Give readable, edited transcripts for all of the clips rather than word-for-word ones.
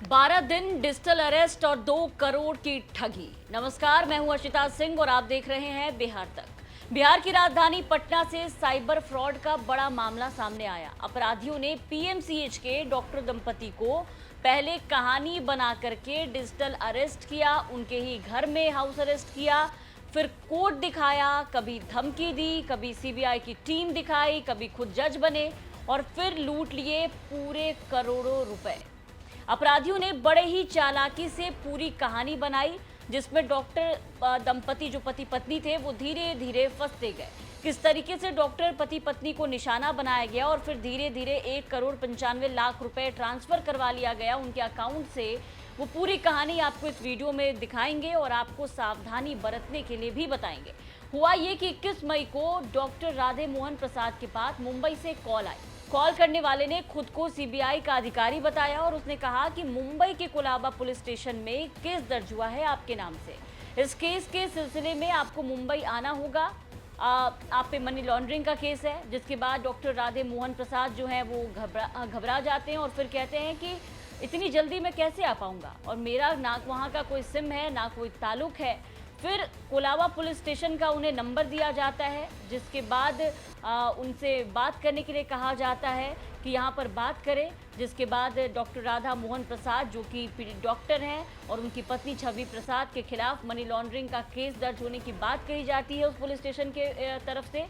12 दिन digital arrest और 2 करोड़ की ठगी। नमस्कार, मैं हूं अर्शिता सिंह और आप देख रहे हैं बिहार तक। बिहार की राजधानी पटना से साइबर फ्रॉड का बड़ा मामला सामने आया। अपराधियों ने पीएमसीएच के डॉक्टर दंपति को पहले कहानी बना करके डिजिटल अरेस्ट किया, उनके ही घर में हाउस अरेस्ट किया, फिर कोर्ट दिखाया, कभी धमकी दी, कभी सीबीआई की टीम दिखाई, कभी खुद जज बने और फिर लूट लिए पूरे करोड़ों रुपए। अपराधियों ने बड़े ही चालाकी से पूरी कहानी बनाई, जिसमें डॉक्टर दंपति जो पति पत्नी थे वो धीरे धीरे फंसते गए। किस तरीके से डॉक्टर पति पत्नी को निशाना बनाया गया और फिर धीरे धीरे 1,95,00,000 रुपए ट्रांसफर करवा लिया गया उनके अकाउंट से, वो पूरी कहानी आपको इस वीडियो में दिखाएंगे और आपको सावधानी बरतने के लिए भी बताएंगे। हुआ ये कि 21 मई को डॉक्टर राधे मोहन प्रसाद के पास मुंबई से कॉल आई। कॉल करने वाले ने खुद को सीबीआई का अधिकारी बताया और उसने कहा कि मुंबई के कोलाबा पुलिस स्टेशन में केस दर्ज हुआ है आपके नाम से। इस केस के सिलसिले में आपको मुंबई आना होगा। आप पे मनी लॉन्ड्रिंग का केस है। जिसके बाद डॉक्टर राधे मोहन प्रसाद जो है वो घबरा जाते हैं और फिर कहते हैं कि इतनी जल्दी मैं कैसे आ पाऊंगा, और मेरा ना वहाँ का कोई सिम है ना कोई ताल्लुक है। फिर कोलाबा पुलिस स्टेशन का उन्हें नंबर दिया जाता है, जिसके बाद उनसे बात करने के लिए कहा जाता है कि यहाँ पर बात करें। जिसके बाद डॉक्टर राधा मोहन प्रसाद जो कि डॉक्टर हैं और उनकी पत्नी छवि प्रसाद के खिलाफ मनी लॉन्ड्रिंग का केस दर्ज होने की बात कही जाती है उस पुलिस स्टेशन के तरफ से।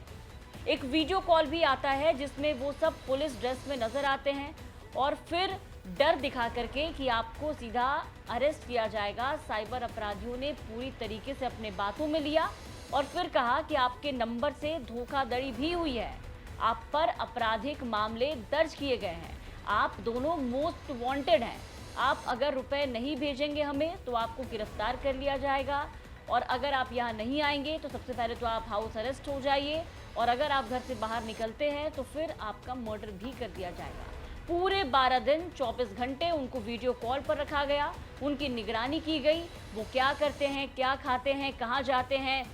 एक वीडियो कॉल भी आता है जिसमें वो सब पुलिस ड्रेस में नजर आते हैं और फिर डर दिखा करके कि आपको सीधा अरेस्ट किया जाएगा। साइबर अपराधियों ने पूरी तरीके से अपने बातों में लिया और फिर कहा कि आपके नंबर से धोखाधड़ी भी हुई है, आप पर आपराधिक मामले दर्ज किए गए हैं, आप दोनों मोस्ट वांटेड हैं, आप अगर रुपए नहीं भेजेंगे हमें तो आपको गिरफ्तार कर लिया जाएगा, और अगर आप यहाँ नहीं आएंगे तो सबसे पहले तो आप हाउस अरेस्ट हो जाइए, और अगर आप घर से बाहर निकलते हैं तो फिर आपका मर्डर भी कर दिया जाएगा। पूरे 12 दिन 24 घंटे उनको वीडियो कॉल पर रखा गया, उनकी निगरानी की गई। वो क्या करते हैं, क्या खाते हैं, कहाँ जाते हैं,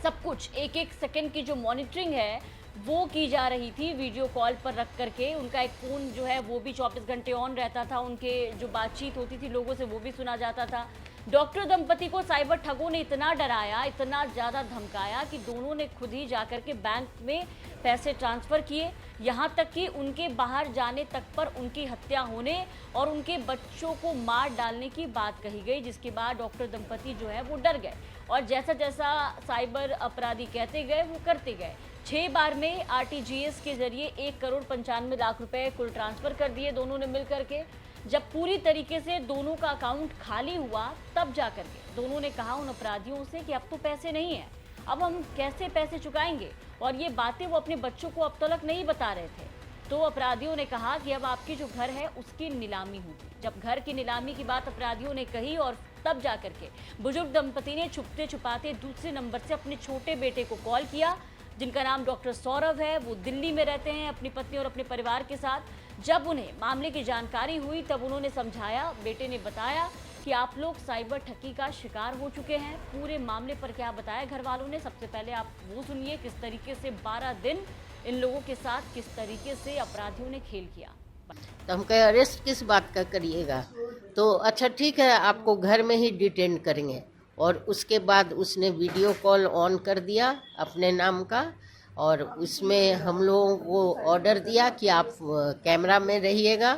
सब कुछ एक एक सेकंड की जो मॉनिटरिंग है वो की जा रही थी वीडियो कॉल पर रख करके। उनका एक फ़ोन जो है वो भी 24 घंटे ऑन रहता था, उनके जो बातचीत होती थी लोगों से वो भी सुना जाता था। डॉक्टर दंपति को साइबर ठगों ने इतना डराया, इतना ज़्यादा धमकाया कि दोनों ने खुद ही जाकर के बैंक में पैसे ट्रांसफ़र किए। यहाँ तक कि उनके बाहर जाने तक पर उनकी हत्या होने और उनके बच्चों को मार डालने की बात कही गई। जिसके बाद डॉक्टर दंपति जो है वो डर गए और जैसा जैसा साइबर अपराधी कहते गए वो करते गए। 6 बार में आरटीजीएस के जरिए 1,95,00,000 रुपए कुल ट्रांसफ़र कर दिए दोनों ने मिल करके। जब पूरी तरीके से दोनों का अकाउंट खाली हुआ तब जा करके दोनों ने कहा उन अपराधियों से कि अब तो पैसे नहीं है, अब हम कैसे पैसे चुकाएंगे, और ये बातें वो अपने बच्चों को अब तक नहीं बता रहे थे। तो अपराधियों ने कहा कि अब आपकी जो घर है उसकी नीलामी होगी। जब घर की नीलामी की बात अपराधियों ने कही और तब जा करके बुजुर्ग दंपति ने छुपते छुपाते दूसरे नंबर से अपने छोटे बेटे को कॉल किया, जिनका नाम डॉक्टर सौरभ है। वो दिल्ली में रहते हैं अपनी पत्नी और अपने परिवार के साथ। जब उन्हें मामले की जानकारी हुई तब उन्होंने समझाया, बेटे ने बताया कि आप लोग साइबर ठगी का शिकार हो चुके हैं। पूरे मामले पर क्या बताया घर वालों ने, सबसे पहले आप वो सुनिए किस तरीके से 12 दिन इन लोगों के साथ किस तरीके से अपराधियों ने खेल किया। तो हम कहे अरेस्ट किस बात का करिएगा, तो अच्छा ठीक है आपको घर में ही डिटेन करेंगे। और उसके बाद उसने वीडियो कॉल ऑन कर दिया अपने नाम का, और उसमें हम लोगों को ऑर्डर दिया कि आप कैमरा में रहिएगा,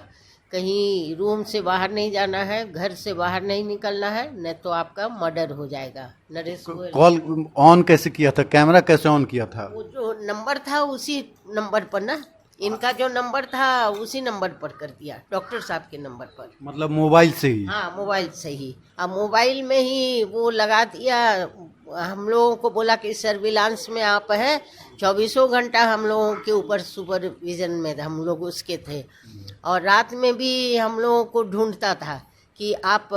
कहीं रूम से बाहर नहीं जाना है, घर से बाहर नहीं निकलना है, नहीं तो आपका मर्डर हो जाएगा। नरेश कॉल ऑन कैसे किया था, कैमरा कैसे ऑन किया था? वो जो नंबर था उसी नंबर पर ना, इनका जो नंबर था उसी नंबर पर कर दिया, डॉक्टर साहब के नंबर पर। मतलब मोबाइल से ही? हाँ मोबाइल से ही। अब मोबाइल में ही वो लगा दिया। हम लोगों को बोला कि सर्विलांस में आप है, 24 घंटा हम लोगों के ऊपर सुपरविजन में हम लोग उसके थे। और रात में भी हम लोगों को ढूंढता था कि आप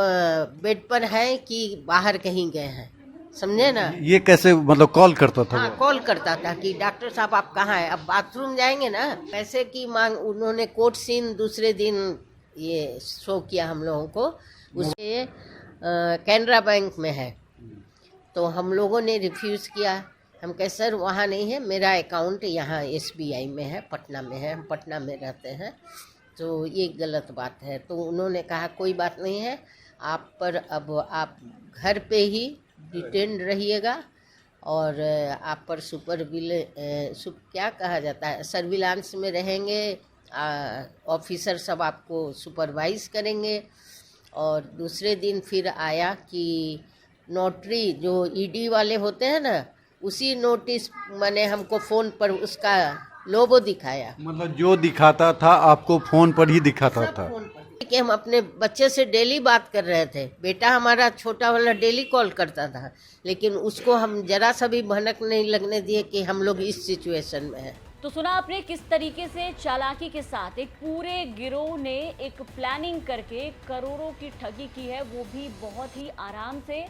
बेड पर हैं कि बाहर कहीं गए हैं, समझे ना। ये कैसे मतलब कॉल करता था? हाँ कॉल करता था कि डॉक्टर साहब आप कहाँ हैं, अब बाथरूम जाएंगे ना। पैसे की मांग उन्होंने कोर्ट सीन दूसरे दिन ये शो किया हम लोगों को। उसे कैनरा बैंक में है, तो हम लोगों ने रिफ्यूज़ किया। हम कहे सर वहाँ नहीं है, मेरा अकाउंट यहाँ SBI में है, पटना में है, हम पटना में रहते हैं। तो ये गलत बात है। तो उन्होंने कहा कोई बात नहीं है, आप पर अब आप घर पे ही डिटेन रहिएगा और आप पर क्या कहा जाता है, सर्विलांस में रहेंगे। ऑफिसर सब आपको सुपरवाइज करेंगे। और दूसरे दिन फिर आया कि नोटरी जो ईडी वाले होते हैं ना, उसी नोटिस मैंने हमको फ़ोन पर उसका लोगो दिखाया। मतलब जो दिखाता था आपको फोन पर ही दिखाता था? फोन पर कि हम अपने बच्चे से डेली बात कर रहे थे। बेटा हमारा छोटा वाला डेली कॉल करता था, लेकिन उसको हम जरा सा भी भनक नहीं लगने दिए कि हम लोग इस सिचुएशन में हैं। तो सुना आपने किस तरीके से चालाकी के साथ एक पूरे गिरोह ने एक प्लानिंग करके करोड़ों की ठगी की है, वो भी बहुत ही आराम से।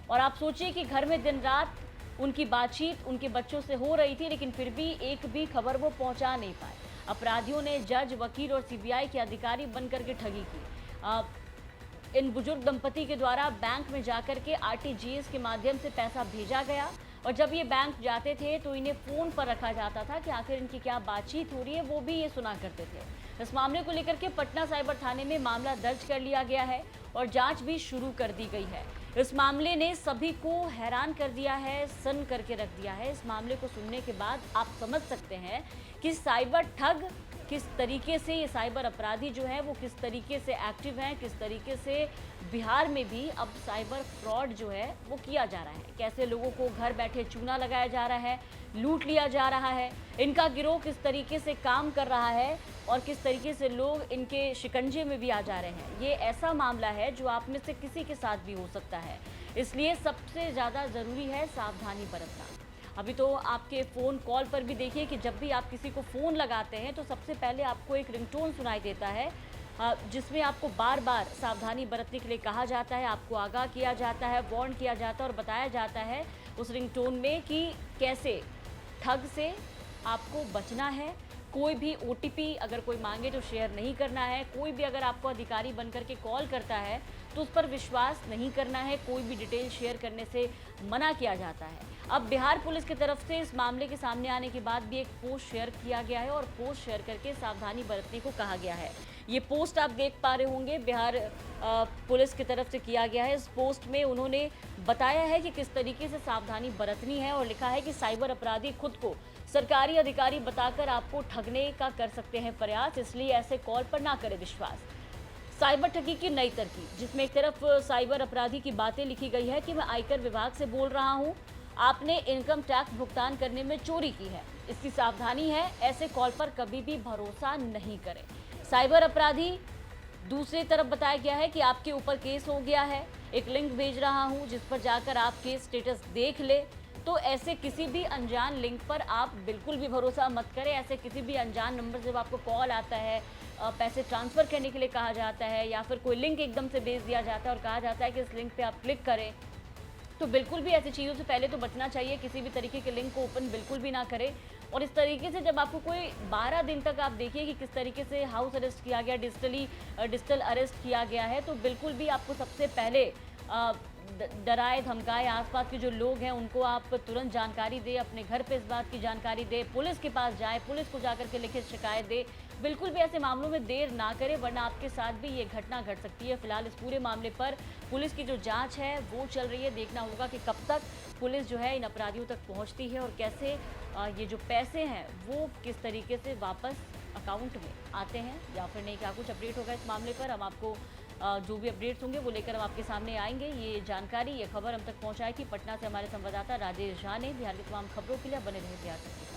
और आप सोचिए कि घर में दिन रात उनकी बातचीत उनके बच्चों से हो रही थी, लेकिन फिर भी एक भी खबर वो पहुंचा नहीं पाए। अपराधियों ने जज, वकील और सीबीआई के अधिकारी बनकर के ठगी की। इन बुजुर्ग दंपति के द्वारा बैंक में जाकर के आरटीजीएस के माध्यम से पैसा भेजा गया, और जब ये बैंक जाते थे तो इन्हें फ़ोन पर रखा जाता था कि आखिर इनकी क्या बातचीत हो रही है, वो भी ये सुना करते थे। इस मामले को लेकर के पटना साइबर थाने में मामला दर्ज कर लिया गया है और जांच भी शुरू कर दी गई है। इस मामले ने सभी को हैरान कर दिया है, सन्न करके रख दिया है। इस मामले को सुनने के बाद आप समझ सकते हैं कि साइबर ठग किस तरीके से, ये साइबर अपराधी जो है वो किस तरीके से एक्टिव हैं, किस तरीके से बिहार में भी अब साइबर फ्रॉड जो है वो किया जा रहा है। कैसे लोगों को घर बैठे चूना लगाया जा रहा है, लूट लिया जा रहा है, इनका गिरोह किस तरीके से काम कर रहा है और किस तरीके से लोग इनके शिकंजे में भी आ जा रहे हैं। ये ऐसा मामला है जो आप में से किसी के साथ भी हो सकता है, इसलिए सबसे ज़्यादा ज़रूरी है सावधानी बरतना। अभी तो आपके फ़ोन कॉल पर भी देखिए कि जब भी आप किसी को फ़ोन लगाते हैं तो सबसे पहले आपको एक रिंगटोन सुनाई देता है, जिसमें आपको बार बार सावधानी बरतने के लिए कहा जाता है, आपको आगाह किया जाता है, वार्न किया जाता है और बताया जाता है उस रिंगटोन में कि कैसे ठग से आपको बचना है। कोई भी ओटीपी अगर कोई मांगे तो शेयर नहीं करना है। कोई भी अगर आपको अधिकारी बनकर के कॉल करता है तो उस पर विश्वास नहीं करना है। कोई भी डिटेल शेयर करने से मना किया जाता है। अब बिहार पुलिस की तरफ से इस मामले के सामने आने के बाद भी एक पोस्ट शेयर किया गया है और पोस्ट शेयर करके सावधानी बरतने को कहा गया है। ये पोस्ट आप देख पा रहे होंगे, बिहार पुलिस की तरफ से किया गया है। इस पोस्ट में उन्होंने बताया है कि किस तरीके से सावधानी बरतनी है और लिखा है कि साइबर अपराधी खुद को सरकारी अधिकारी बताकर आपको ठगने का कर सकते हैं प्रयास, इसलिए ऐसे कॉल पर ना करें विश्वास। साइबर ठगी की नई तरकीब, जिसमें एक तरफ साइबर अपराधी की बातें लिखी गई है कि मैं आयकर विभाग से बोल रहा हूं, आपने इनकम टैक्स भुगतान करने में चोरी की है, इसकी सावधानी है, ऐसे कॉल पर कभी भी भरोसा नहीं करें। साइबर अपराधी दूसरी तरफ बताया गया है कि आपके ऊपर केस हो गया है, एक लिंक भेज रहा हूं जिस पर जाकर आप केस स्टेटस देख ले। तो ऐसे किसी भी अनजान लिंक पर आप बिल्कुल भी भरोसा मत करें। ऐसे किसी भी अनजान नंबर से जब आपको कॉल आता है, पैसे ट्रांसफ़र करने के लिए कहा जाता है या फिर कोई लिंक एकदम से भेज दिया जाता है और कहा जाता है कि इस लिंक पे आप क्लिक करें, तो बिल्कुल भी ऐसी चीज़ों से पहले तो बचना चाहिए। किसी भी तरीके के लिंक को ओपन बिल्कुल भी ना करें। और इस तरीके से जब आपको कोई 12 दिन तक आप देखिए कि किस तरीके से हाउस अरेस्ट किया गया, डिजिटल अरेस्ट किया गया है, तो बिल्कुल भी आपको सबसे पहले डराए धमकाए आसपास के जो लोग हैं उनको आप तुरंत जानकारी दें, अपने घर पे इस बात की जानकारी दें, पुलिस के पास जाएं, पुलिस को जाकर के लिखित शिकायत दें। बिल्कुल भी ऐसे मामलों में देर ना करें, वरना आपके साथ भी ये घटना घट सकती है। फिलहाल इस पूरे मामले पर पुलिस की जो जांच है वो चल रही है। देखना होगा कि कब तक पुलिस जो है इन अपराधियों तक पहुंचती है और कैसे ये जो पैसे हैं वो किस तरीके से वापस अकाउंट में आते हैं या फिर नहीं। क्या कुछ अपडेट होगा इस मामले पर, हम आपको जो भी अपडेट्स होंगे वो लेकर हम आपके सामने आएंगे। ये जानकारी, ये खबर हम तक पहुंचाई थी पटना से हमारे संवाददाता राजेश झा ने। बिहार की तमाम खबरों के लिए बने रहे बिहार तक।